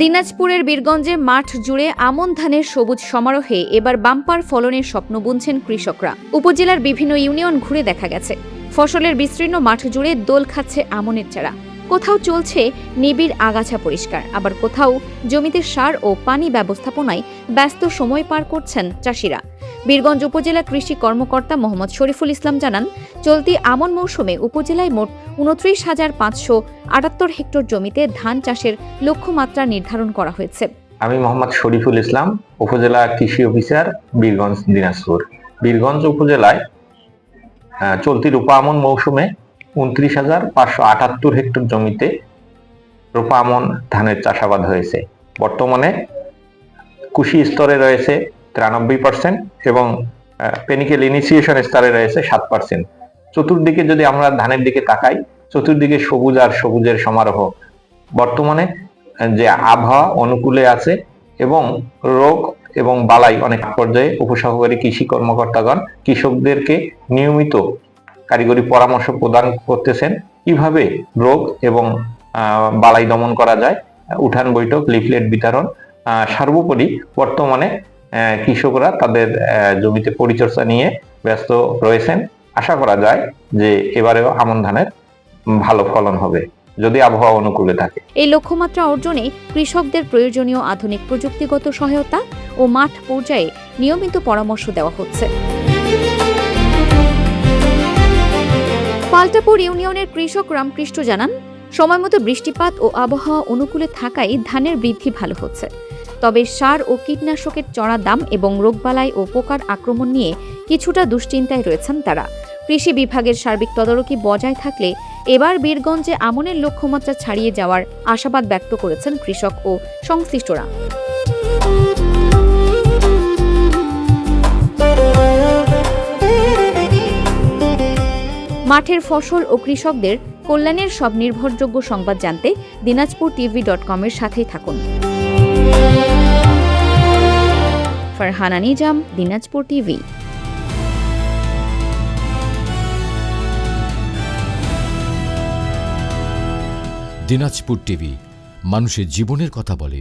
দিনাজপুরের বীরগঞ্জে মাঠ জুড়ে আমন ধানের সবুজ সমারোহে এবার বাম্পার ফলনের স্বপ্ন বুনছেন কৃষকরা। উপজেলার বিভিন্ন ইউনিয়ন ঘুরে দেখা গেছে ফসলের বিস্তীর্ণ মাঠ জুড়ে দোল খাচ্ছে আমনের চারা। কোথাও চলছে নিবিড় আগাছা পরিষ্কার, আবার কোথাও জমিতে সার ও পানি ব্যবস্থাপনায় ব্যস্ত সময় পার করছেন চাষিরা। বীরগঞ্জ উপজেলা কৃষি কর্মকর্তা মোহাম্মদ শরীফুল ইসলাম জানান, চলতি আমন মৌসুমে উপজেলায় মোট ২৯,৫৭৮ হেক্টর জমিতে ধান চাষের লক্ষ্যমাত্রা নির্ধারণ করা হয়েছে। আমি মোহাম্মদ শরীফুল ইসলাম, উপজেলা কৃষি অফিসার, বীরগঞ্জ, দিনাজপুর। বীরগঞ্জ উপজেলায় চলতি রোপা আমন মৌসুমে ২৯,৫৭৮ হেক্টর জমিতে রোপা আমন ধানের চাষাবাদ হয়েছে। বর্তমানে কুশি স্তরে রয়েছে ৯৩% এবং পেনিকেল ইনিশিয়েশন স্তরে রয়েছে ৭%। চতুর্দিকে যদি আমরা ধানের দিকে তাকাই, চতুর্দিকে সবুজ আর সবুজের সমারোহ। বর্তমানে যে আবহাওয়া অনুকূলে আছে এবং রোগ এবং বালাই অনেক পর্যায়ে উপসহকারী কৃষি কর্মকর্তাগণ কৃষকদেরকে নিয়মিত কারিগরি পরামর্শ প্রদান করতেছেন কিভাবে রোগ এবং বালাই দমন করা যায়, উঠান বৈঠক, লিফলেট বিতরণ। সর্বোপরি বর্তমানে কৃষকরা তাদের জমিতে পরিচর্যা নিয়ে ব্যস্ত রয়েছেন। আশা করা যায় যে এবারেও আমন ধানের ভালো ফলন হবে যদি আবহাওয়া অনুকূলে থাকে। এই লক্ষ্যমাত্রা অর্জনে কৃষকদের প্রয়োজনীয় আধুনিক প্রযুক্তিগত সহায়তা ও মাঠ পর্যায়ে নিয়মিত পরামর্শ দেওয়া হচ্ছে। পাল্টাপুর ইউনিয়নের কৃষক রামকৃষ্ণ জানান, সময়মতো বৃষ্টিপাত ও আবহাওয়া অনুকূলে থাকায় ধানের বৃদ্ধি ভালো হচ্ছে। তবে সার ও কীটনাশকের চড়া দাম এবং রোগবালাই ও পোকার আক্রমণ নিয়ে কিছুটা দুশ্চিন্তায় রয়েছেন তারা। কৃষি বিভাগের সার্বিক তদারকি বজায় থাকলে এবার বীরগঞ্জে আমনের লক্ষ্যমাত্রা ছাড়িয়ে যাওয়ার আশাবাদ ব্যক্ত করেছেন কৃষক ও সংশ্লিষ্টরা। মাঠের ফসল ও কৃষকদের কল্যাণের সব নির্ভরযোগ্য সংবাদ জানতে dinajpurtv.com এর সাথেই থাকুন। ফারহানা নিজাম, দিনাজপুর টিভি। দিনাজপুর টিভি মানুষের জীবনের কথা বলে।